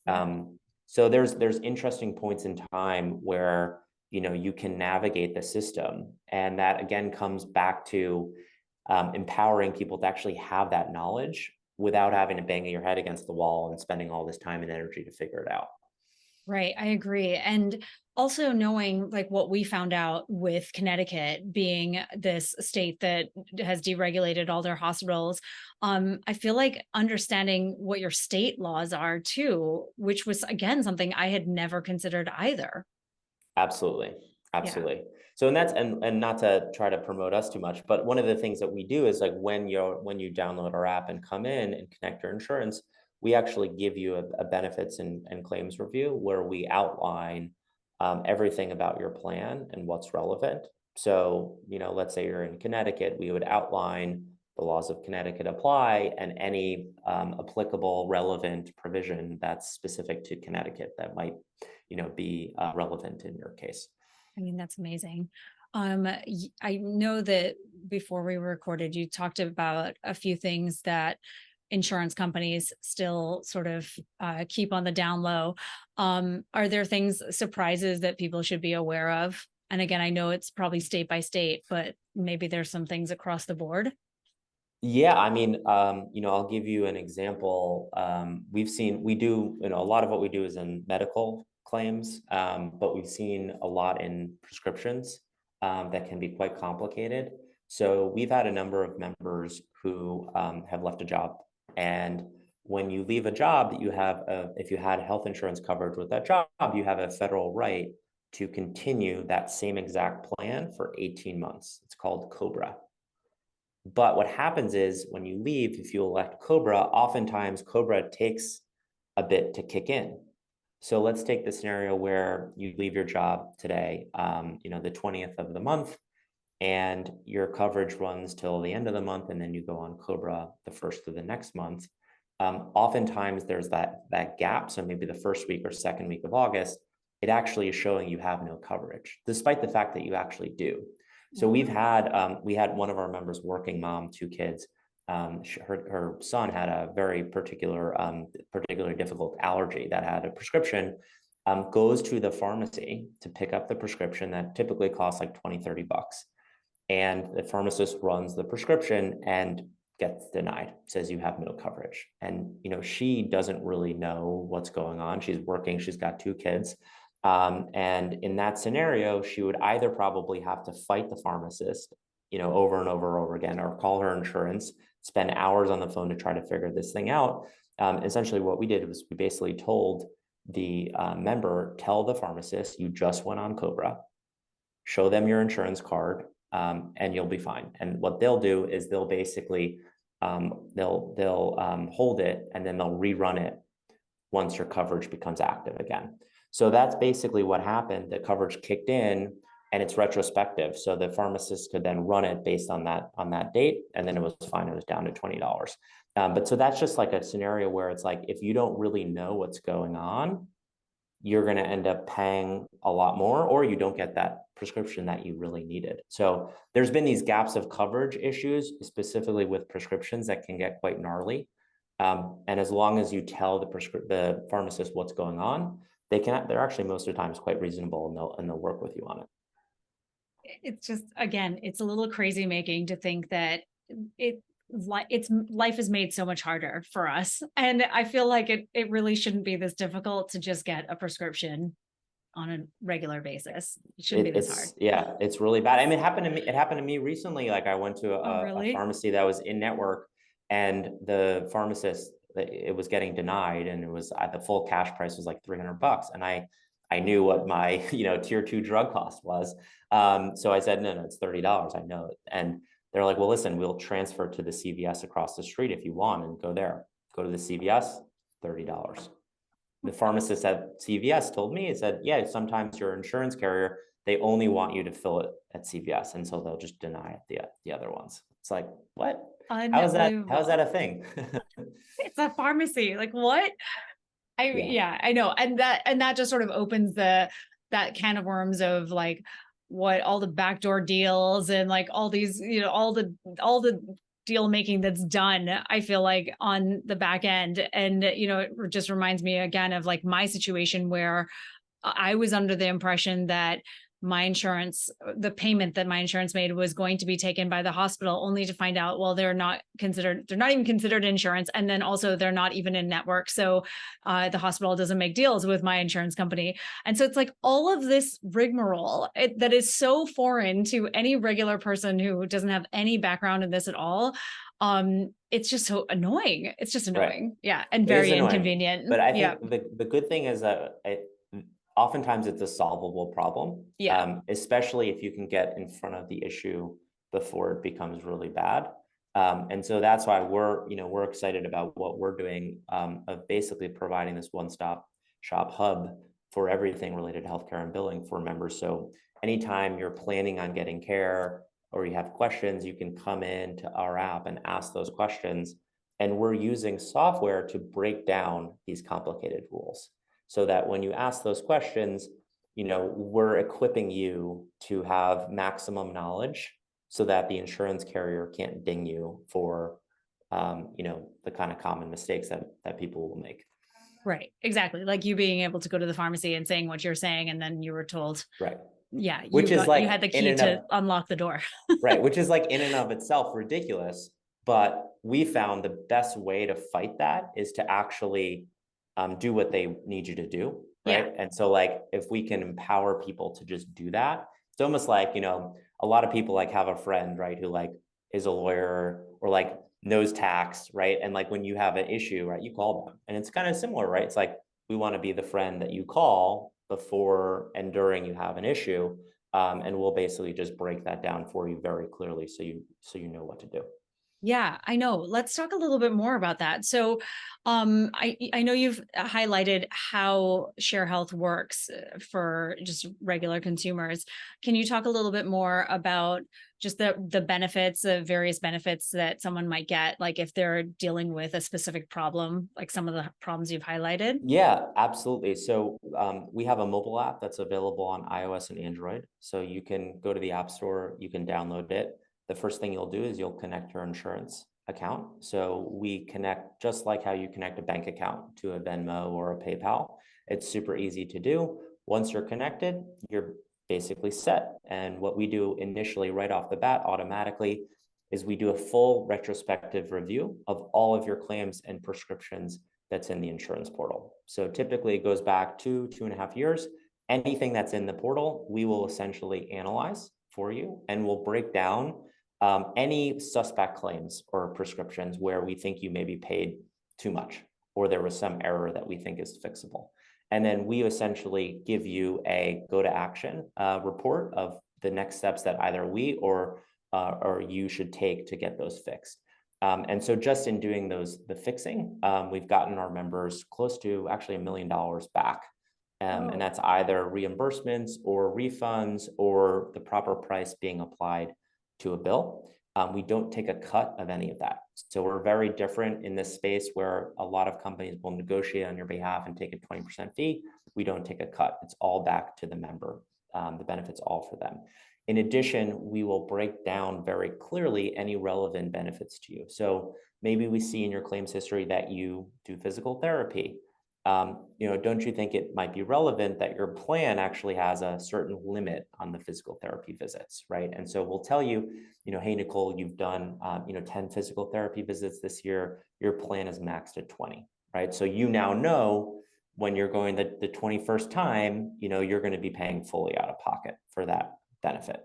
Yeah. So there's interesting points in time where, you can navigate the system. And that again comes back to empowering people to actually have that knowledge without having to bang your head against the wall and spending all this time and energy to figure it out. Right, I agree. And also knowing like what we found out with Connecticut being this state that has deregulated all their hospitals, I feel like understanding what your state laws are too, which was again something I had never considered either. Absolutely. Yeah. Absolutely. So, and that's, and not to try to promote us too much, but one of the things that we do is like when you download our app and come in and connect your insurance, we actually give you a benefits and claims review where we outline everything about your plan and what's relevant. So, let's say you're in Connecticut, we would outline the laws of Connecticut apply and any applicable relevant provision that's specific to Connecticut that might be relevant in your case. I mean, that's amazing. I know that before we recorded, you talked about a few things that insurance companies still sort of keep on the down low. Are there things, surprises that people should be aware of? And again, I know it's probably state by state, but maybe there's some things across the board. Yeah, I mean, I'll give you an example. We do, a lot of what we do is in medical claims, but we've seen a lot in prescriptions that can be quite complicated. So we've had a number of members who have left a job, and when you leave a job, if you had health insurance coverage with that job, you have a federal right to continue that same exact plan for 18 months. It's called COBRA. But what happens is when you leave, if you elect Cobra, oftentimes Cobra takes a bit to kick in. So let's take the scenario where you leave your job today, the 20th of the month, and your coverage runs till the end of the month, and then you go on Cobra the first of the next month. Oftentimes there's that gap. So maybe the first week or second week of August, it actually is showing you have no coverage, despite the fact that you actually do. So we had one of our members, working mom, two kids. Her son had a very particularly difficult allergy that had a prescription. Goes to the pharmacy to pick up the prescription that typically costs like 20-30 bucks. And the pharmacist runs the prescription and gets denied, says you have no coverage. And, she doesn't really know what's going on. She's working, she's got two kids. And in that scenario, she would either probably have to fight the pharmacist, over and over and over again, or call her insurance, spend hours on the phone to try to figure this thing out. Essentially, what we did was we basically told the member, tell the pharmacist you just went on Cobra, show them your insurance card, and you'll be fine. And what they'll do is they'll basically they'll hold it and then they'll rerun it once your coverage becomes active again. So that's basically what happened. The coverage kicked in and it's retrospective. So the pharmacist could then run it based on that date, and then it was fine. It was down to $20. But so that's just like a scenario where it's like, if you don't really know what's going on, you're going to end up paying a lot more, or you don't get that prescription that you really needed. So there's been these gaps of coverage issues, specifically with prescriptions, that can get quite gnarly. And as long as you tell the pharmacist what's going on, they're actually most of the times quite reasonable, and they'll work with you on it. It's just, again, it's a little crazy making to think that life is made so much harder for us. And I feel like it really shouldn't be this difficult to just get a prescription on a regular basis. It shouldn't be this hard. Yeah, it's really bad. I mean, it happened to me recently. Like I went to Oh, a really? pharmacy that was in network, and the pharmacist, it was getting denied, and it was the full cash price was like 300 bucks. And I knew what my, tier 2 drug cost was. So I said, no, it's $30. I know it. And they're like, well, listen, we'll transfer to the CVS across the street if you want, and go there. Go to the CVS, $30. The pharmacist at CVS told me, it said, yeah, sometimes your insurance carrier, they only want you to fill it at CVS. And so they'll just deny it the other ones. It's like, what? How is that Unbelievable. a thing? It's a pharmacy. Like what? Yeah. Yeah, I know. And that just sort of opens that can of worms of like, what all the backdoor deals and like all these, all the deal making that's done, I feel like on the back end. And, it just reminds me again of like my situation where I was under the impression that my insurance, the payment that my insurance made was going to be taken by the hospital, only to find out, well, they're not even considered insurance. And then also they're not even in network. So the hospital doesn't make deals with my insurance company. And so it's like all of this rigmarole that is so foreign to any regular person who doesn't have any background in this at all. It's just so annoying. It's just Right. annoying. Yeah. And It is very annoying, but inconvenient. I Yeah. think the good thing is that oftentimes it's a solvable problem, Yeah. especially if you can get in front of the issue before it becomes really bad. And so that's why we're excited about what we're doing, of basically providing this one-stop shop hub for everything related to healthcare and billing for members. So anytime you're planning on getting care or you have questions, you can come into our app and ask those questions. And we're using software to break down these complicated rules so that when you ask those questions, we're equipping you to have maximum knowledge so that the insurance carrier can't ding you for, the kind of common mistakes that people will make. Right. Exactly. Like you being able to go to the pharmacy and saying what you're saying, and then you were told, Right. yeah, Which is you had like the in key and to of unlock the door. right, which is like in and of itself ridiculous. But we found the best way to fight that is to actually do what they need you to do, Yeah. right? And so like if we can empower people to just do that, it's almost like, a lot of people like have a friend, right, who like is a lawyer or like knows tax, right? And like when you have an issue, right, you call them. And it's kind of similar, right? It's like we want to be the friend that you call before and during you have an issue. And we'll basically just break that down for you very clearly so you know what to do. Yeah, I know. Let's talk a little bit more about that. So, I know you've highlighted how Share Health works for just regular consumers. Can you talk a little bit more about just the benefits, of various benefits that someone might get, like if they're dealing with a specific problem, like some of the problems you've highlighted? Yeah, absolutely. So we have a mobile app that's available on iOS and Android. So you can go to the App Store, you can download it. The first thing you'll do is you'll connect your insurance account. So we connect just like how you connect a bank account to a Venmo or a PayPal. It's super easy to do. Once you're connected, you're basically set. And what we do initially right off the bat automatically is we do a full retrospective review of all of your claims and prescriptions that's in the insurance portal. So typically it goes back 2.5 years. Anything that's in the portal, we will essentially analyze for you and we'll break down any suspect claims or prescriptions where we think you may be paid too much or there was some error that we think is fixable. And then we essentially give you a go to action report of the next steps that either we or you should take to get those fixed. And so just in doing the fixing, we've gotten our members close to actually $1 million back. And that's either reimbursements or refunds or the proper price being applied to a bill. We don't take a cut of any of that. So we're very different in this space where a lot of companies will negotiate on your behalf and take a 20% fee. We don't take a cut. It's all back to the member. The benefits all for them. In addition, we will break down very clearly any relevant benefits to you. So maybe we see in your claims history that you do physical therapy. Don't you think it might be relevant that your plan actually has a certain limit on the physical therapy visits, right? And so we'll tell you, hey, Nicole, you've done, 10 physical therapy visits this year. Your plan is maxed at 20, right? So you now know when you're going the 21st time, you're going to be paying fully out of pocket for that benefit.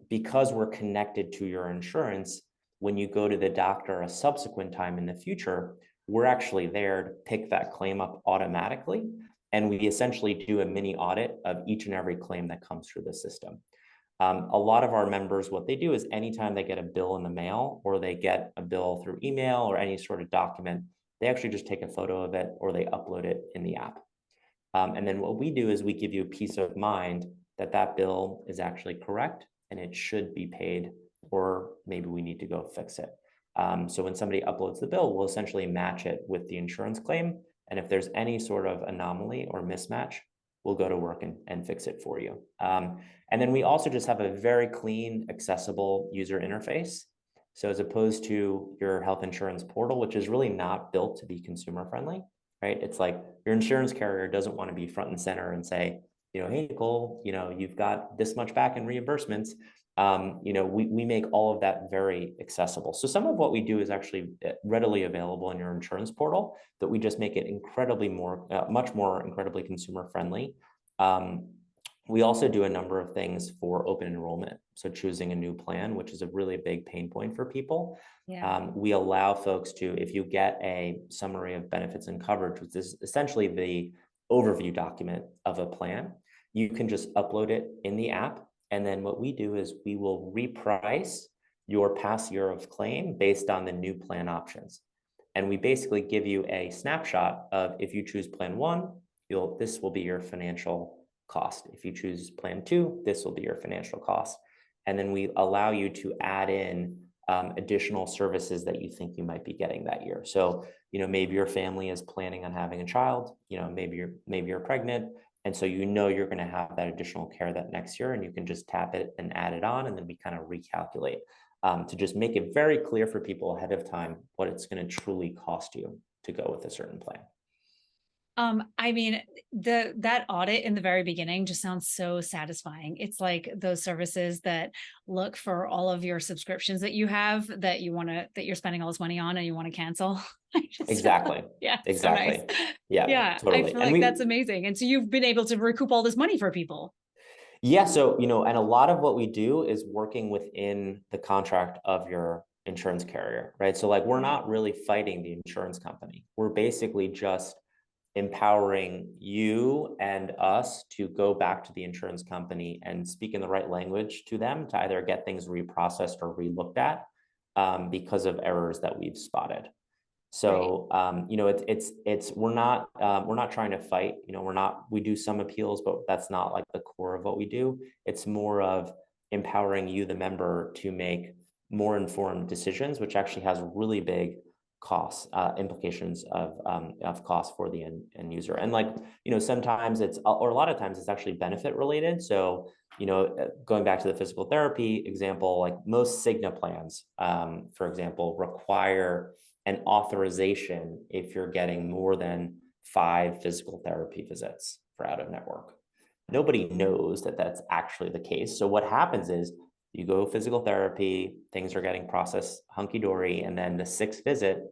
Because we're connected to your insurance, when you go to the doctor a subsequent time in the future, we're actually there to pick that claim up automatically. And we essentially do a mini audit of each and every claim that comes through the system. A lot of our members, what they do is anytime they get a bill in the mail or they get a bill through email or any sort of document, they actually just take a photo of it or they upload it in the app. And then what we do is we give you peace of mind that that bill is actually correct and it should be paid, or maybe we need to go fix it. So when somebody uploads the bill, we'll essentially match it with the insurance claim. And if there's any sort of anomaly or mismatch, we'll go to work and fix it for you. And then we also just have a very clean, accessible user interface. So as opposed to your health insurance portal, which is really not built to be consumer friendly, right? It's like your insurance carrier doesn't want to be front and center and say, hey, Nicole, you've got this much back in reimbursements. We make all of that very accessible. So some of what we do is actually readily available in your insurance portal, but we just make it much more incredibly consumer friendly. We also do a number of things for open enrollment. So choosing a new plan, which is a really big pain point for people. Yeah. We allow folks to, if you get a summary of benefits and coverage, which is essentially the overview document of a plan, you can just upload it in the app. And then what we do is we will reprice your past year of claim based on the new plan options. And we basically give you a snapshot of, if you choose plan one, this will be your financial cost. If you choose plan two, this will be your financial cost. And then we allow you to add in additional services that you think you might be getting that year. So, maybe your family is planning on having a child, maybe you're pregnant. And so, you're going to have that additional care that next year, and you can just tap it and add it on. And then we kind of recalculate to just make it very clear for people ahead of time what it's going to truly cost you to go with a certain plan. I mean, that audit in the very beginning just sounds so satisfying. It's like those services that look for all of your subscriptions that you have that you're spending all this money on and you want to cancel. Exactly. Yeah, so nice. Exactly. Yeah, Yeah, I totally. feel like that's amazing. And so you've been able to recoup all this money for people. Yeah. So, and a lot of what we do is working within the contract of your insurance carrier, right? So like, we're not really fighting the insurance company. We're basically just empowering you and us to go back to the insurance company and speak in the right language to them to either get things reprocessed or relooked at because of errors that we've spotted. So, we're not trying to fight, we do some appeals, but that's not like the core of what we do. It's more of empowering you, the member, to make more informed decisions, which actually has really big costs, implications of cost for the end user. And sometimes or a lot of times it's actually benefit related. So, going back to the physical therapy example, like most Cigna plans, for example, require an authorization if you're getting more than 5 physical therapy visits for out of network. Nobody knows that that's actually the case. So what happens is you go physical therapy, things are getting processed hunky-dory, and then the 6th visit,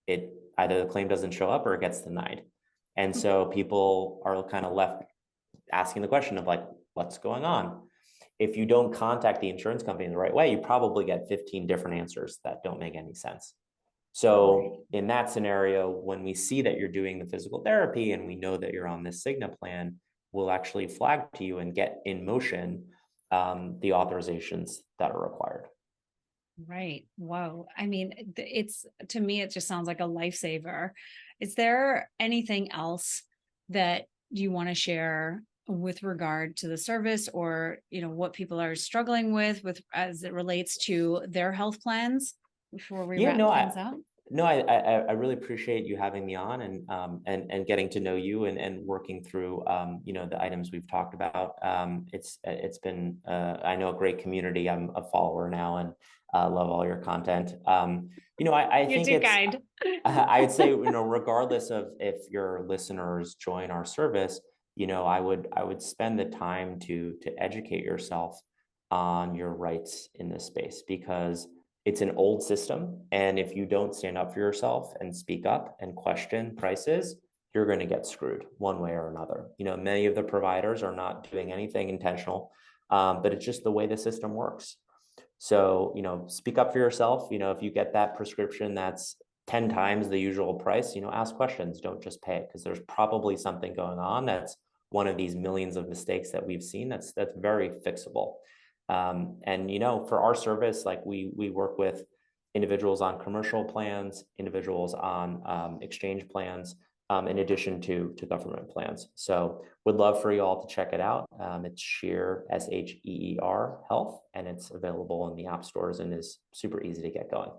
either the claim doesn't show up or it gets denied. And so people are kind of left asking the question of like, what's going on? If you don't contact the insurance company in the right way, you probably get 15 different answers that don't make any sense. So in that scenario, when we see that you're doing the physical therapy and we know that you're on this Cigna plan, we'll actually flag to you and get in motion the authorizations that are required. Right. Whoa. I mean, to me, it just sounds like a lifesaver. Is there anything else that you want to share with regard to the service, or, what people are struggling with as it relates to their health plans before we wrap things up? No, I really appreciate you having me on and getting to know you and working through the items we've talked about. It's been I know a great community. I'm a follower now and love all your content. I think You're too kind. I'd say regardless of if your listeners join our service, I would spend the time to educate yourself on your rights in this space, because it's an old system. And if you don't stand up for yourself and speak up and question prices, you're going to get screwed one way or another. Many of the providers are not doing anything intentional, but it's just the way the system works. So, speak up for yourself. If you get that prescription that's 10 times the usual price, ask questions, don't just pay it, because there's probably something going on that's one of these millions of mistakes that we've seen that's very fixable. And for our service, like we work with individuals on commercial plans, individuals on exchange plans, in addition to government plans. So would love for you all to check it out. It's Sheer, SHEER Health, and it's available in the app stores and is super easy to get going.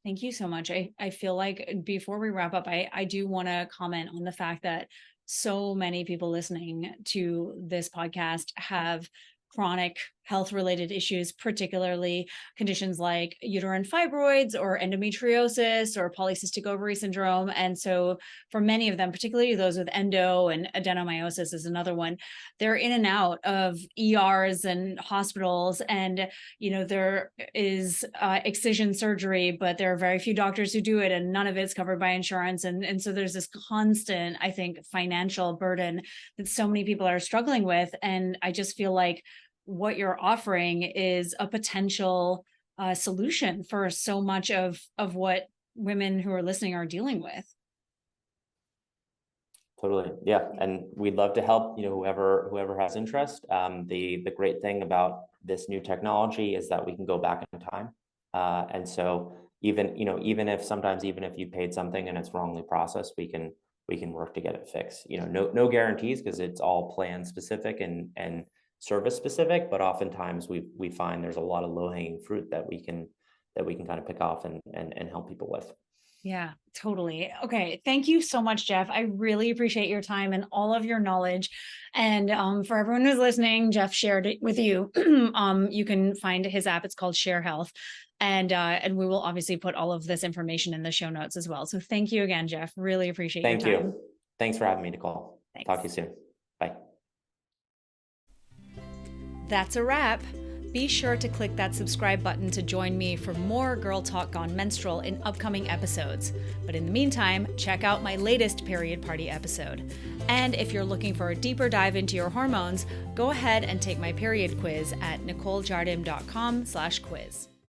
Thank you so much. I feel like before we wrap up, I do want to comment on the fact that so many people listening to this podcast have chronic health related issues, particularly conditions like uterine fibroids or endometriosis or polycystic ovary syndrome. And so for many of them, particularly those with endo, and adenomyosis is another one, they're in and out of ERs and hospitals. And, there is excision surgery, but there are very few doctors who do it, and none of it's covered by insurance. And so there's this constant, I think, financial burden that so many people are struggling with. And I just feel like what you're offering is a potential solution for so much of what women who are listening are dealing with. Totally. Yeah. And we'd love to help, whoever has interest. The great thing about this new technology is that we can go back in time. And so even if you paid something and it's wrongly processed, we can work to get it fixed. No guarantees, because it's all plan specific and service specific, but oftentimes we find there's a lot of low-hanging fruit that we can kind of pick off and help people with. Yeah, totally. Okay. Thank you so much, Jeff. I really appreciate your time and all of your knowledge. And for everyone who's listening, Jeff shared it with you. You can find his app. It's called Share Health. And we will obviously put all of this information in the show notes as well. So thank you again, Jeff. Really appreciate your time. Thank you. Thanks for having me, Nicole. Thanks. Talk to you soon. Bye. That's a wrap. Be sure to click that subscribe button to join me for more Girl Talk Gone Menstrual in upcoming episodes. But in the meantime, check out my latest Period Party episode. And if you're looking for a deeper dive into your hormones, go ahead and take my period quiz at NicoleJardim.com/quiz.